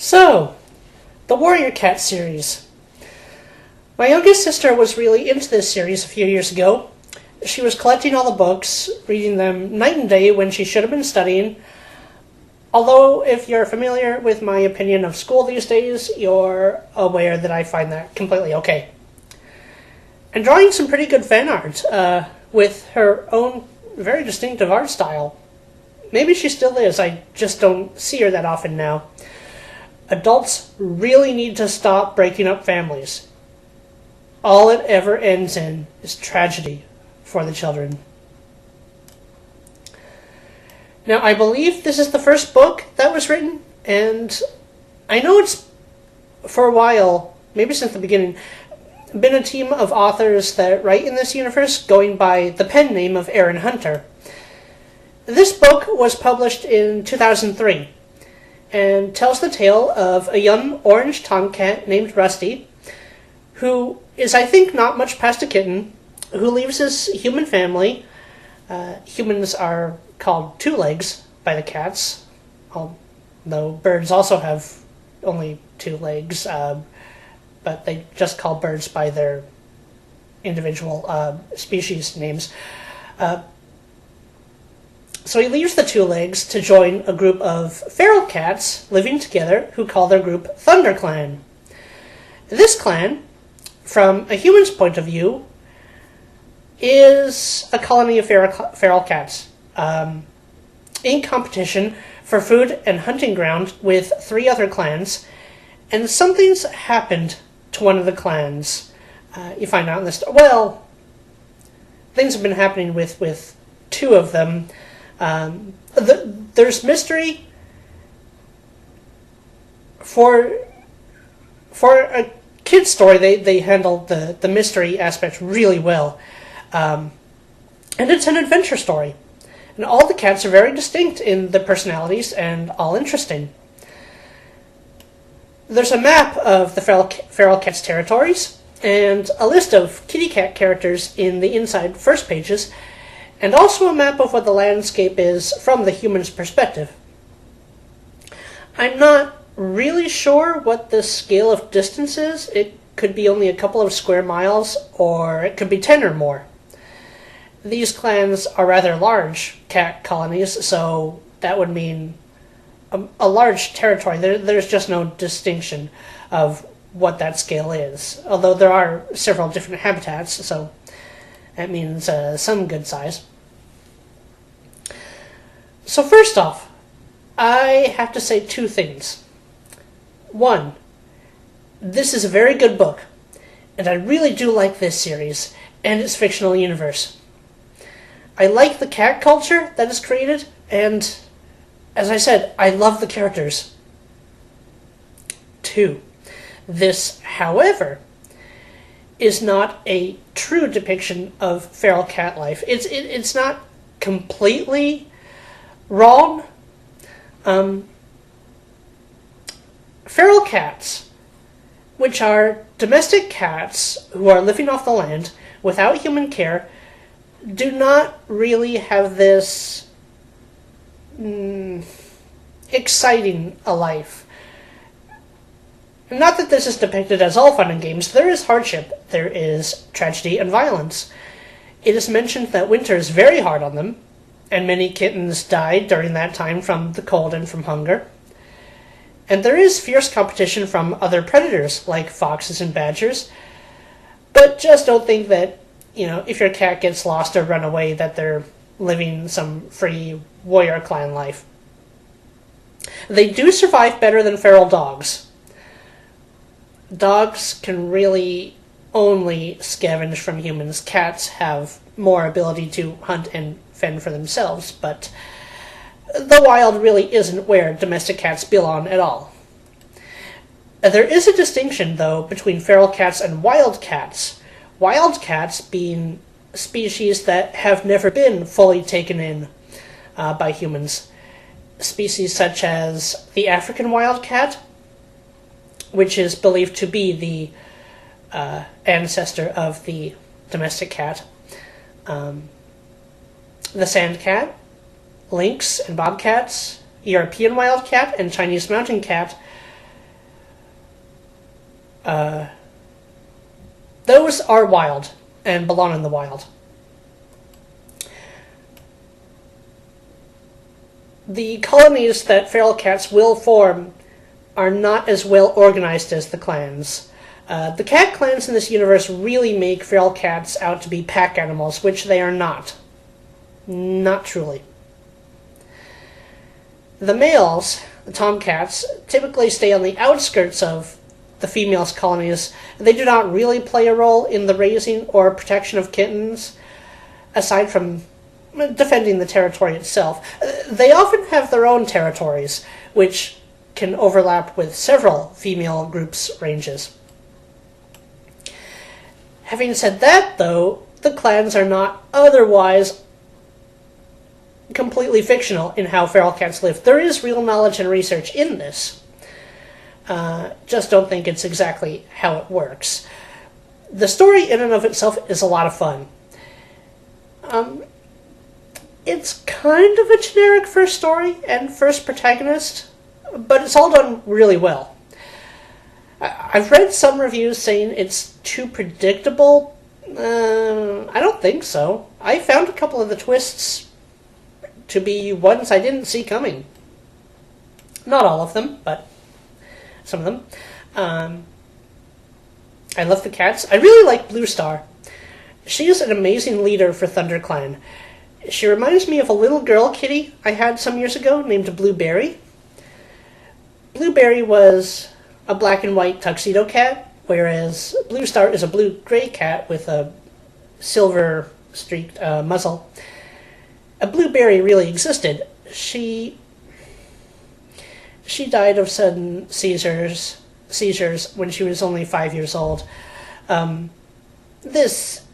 So, the Warrior Cat series. My youngest sister was really into this series a few years ago. She was collecting all the books, reading them night and day when she should have been studying. Although, if you're familiar with my opinion of school these days, you're aware that I find that completely okay. And drawing some pretty good fan art, with her own very distinctive art style. Maybe she still is, I just don't see her that often now. Adults really need to stop breaking up families. All it ever ends in is tragedy for the children. Now, I believe this is the first book that was written, and I know it's, for a while, maybe since the beginning, been a team of authors that write in this universe going by the pen name of Aaron Hunter. This book was published in 2003 and tells the tale of a young orange tomcat named Rusty, who is, I think, not much past a kitten, who leaves his human family. Humans are called twolegs by the cats, although birds also have only two legs, but they just call birds by their individual species names. So he leaves the two legs to join a group of feral cats living together who call their group ThunderClan. This clan, from a human's point of view, is a colony of feral cats in competition for food and hunting ground with three other clans, and something's happened to one of the clans. You find out in this. Well, things have been happening with two of them. There's mystery for a kid's story. They handle the mystery aspect really well, and it's an adventure story. And all the cats are very distinct in their personalities and all interesting. There's a map of the feral cat's territories and a list of kitty cat characters in the inside first pages, and also a map of what the landscape is from the human's perspective. I'm not really sure what the scale of distance is. It could be only a couple of square miles, or it could be 10 or more. These clans are rather large cat colonies, so that would mean a large territory. There's just no distinction of what that scale is, although there are several different habitats, so that means some good size. So first off, I have to say two things. One, this is a very good book, and I really do like this series and its fictional universe. I like the cat culture that is created, and as I said, I love the characters. Two, this, however, is not a true depiction of feral cat life. It's not completely wrong. Feral cats, which are domestic cats who are living off the land without human care, do not really have this exciting a life. Not that this is depicted as all fun and games. There is hardship, there is tragedy and violence. It is mentioned that winter is very hard on them, and many kittens died during that time from the cold and from hunger. And there is fierce competition from other predators, like foxes and badgers. But just don't think that, if your cat gets lost or run away, that they're living some free warrior clan life. They do survive better than feral dogs. Dogs can really only scavenge from humans. Cats have more ability to hunt and fend for themselves, but the wild really isn't where domestic cats belong at all. There is a distinction, though, between feral cats and wild cats. Wild cats being species that have never been fully taken in by humans. Species such as the African wild cat, which is believed to be the ancestor of the domestic cat, the sand cat, lynx and bobcats, European wild cat, and Chinese mountain cat, those are wild and belong in the wild. The colonies that feral cats will form are not as well organized as the clans. The cat clans in this universe really make feral cats out to be pack animals, which they are not. Not truly. The males, the tomcats, typically stay on the outskirts of the females' colonies. They do not really play a role in the raising or protection of kittens, aside from defending the territory itself. They often have their own territories, which can overlap with several female groups' ranges. Having said that, though, the clans are not otherwise completely fictional in how feral cats live. There is real knowledge and research in this. Just don't think it's exactly how it works. The story in and of itself is a lot of fun. It's kind of a generic first story and first protagonist, but it's all done really well. I've read some reviews saying it's too predictable. I don't think so. I found a couple of the twists to be ones I didn't see coming. Not all of them, but some of them. I love the cats. I really like Blue Star. She is an amazing leader for ThunderClan. She reminds me of a little girl kitty I had some years ago named Blueberry. Blueberry was a black and white tuxedo cat, whereas Blue Star is a blue-gray cat with a silver-streaked muzzle. A Blueberry really existed. She died of sudden seizures when she was only 5 years old. This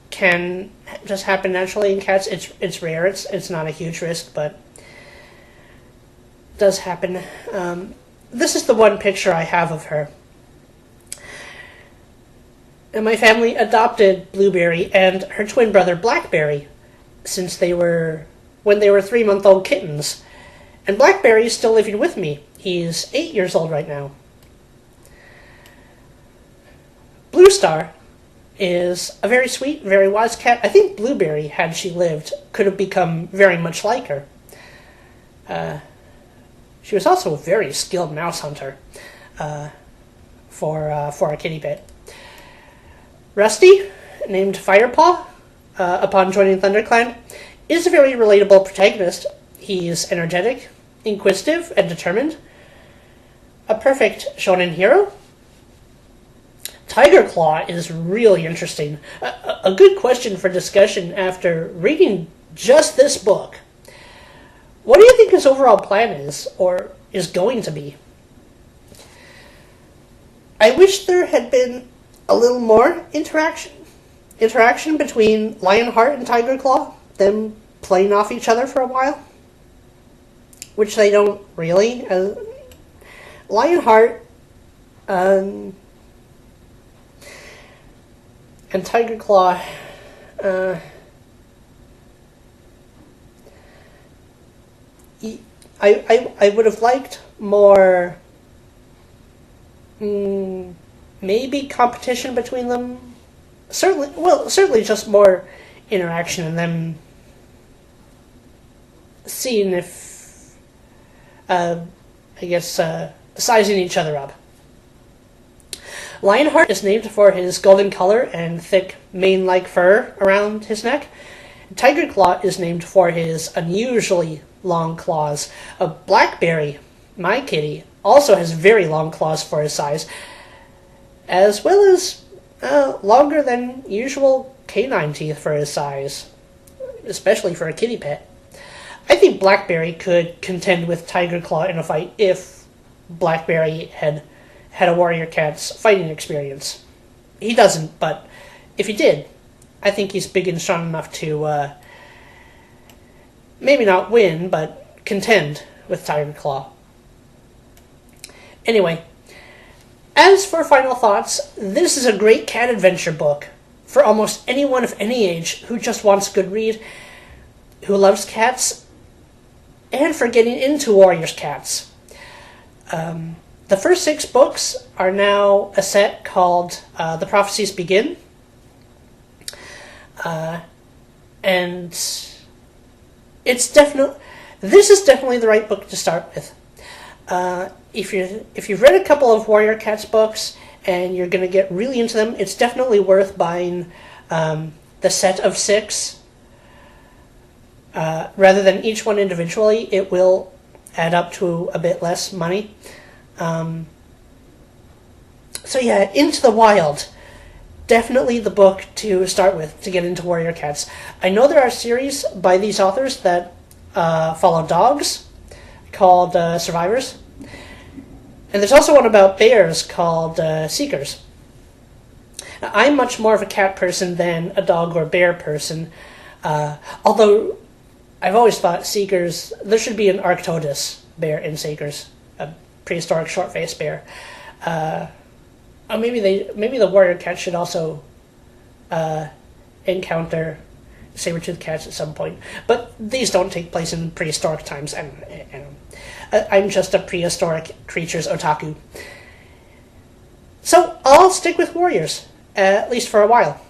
can just happen naturally in cats. It's rare. It's not a huge risk, but it does happen. This is the one picture I have of her. And my family adopted Blueberry and her twin brother Blackberry when they were 3-month-old kittens. And Blackberry is still living with me. He's 8 years old right now. Blue Star is a very sweet, very wise cat. I think Blueberry, had she lived, could have become very much like her. She was also a very skilled mouse hunter for a kitty pet. Rusty, named Firepaw, upon joining ThunderClan, is a very relatable protagonist. He's energetic, inquisitive, and determined. A perfect shonen hero. Tiger Claw is really interesting. A good question for discussion after reading just this book. What do you think his overall plan is, or is going to be? I wish there had been a little more interaction between Lionheart and Tiger Claw, them playing off each other for a while, which they don't really. Lionheart and Tiger Claw I would have liked more maybe competition between them. Certainly just more interaction and them seeing if sizing each other up. Lionheart is named for his golden color and thick mane-like fur around his neck. Tiger Claw is named for his unusually long claws. A Blackberry, my kitty, also has very long claws for his size, as well as longer than usual canine teeth for his size, especially for a kitty pet. I think Blackberry could contend with Tiger Claw in a fight if Blackberry had a warrior cat's fighting experience. He doesn't, but if he did, I think he's big and strong enough to maybe not win, but contend with Tiger Claw. Anyway, as for final thoughts, this is a great cat adventure book for almost anyone of any age who just wants a good read, who loves cats, and for getting into warriors' cats. The The first 6 books are now a set called The Prophecies Begin. And this is definitely the right book to start with. If you've read a couple of Warrior Cats books and you're going to get really into them, it's definitely worth buying the set of 6. Rather than each one individually, it will add up to a bit less money. So yeah, Into the Wild. Definitely the book to start with to get into Warrior Cats. I know there are series by these authors that follow dogs called Survivors. And there's also one about bears called Seekers. Now, I'm much more of a cat person than a dog or bear person. Although I've always thought Seekers, there should be an Arctodus bear in Seekers, a prehistoric short-faced bear. Maybe the warrior cat should also encounter saber-toothed cats at some point. But these don't take place in prehistoric times. I'm just a prehistoric creatures otaku. So I'll stick with warriors, at least for a while.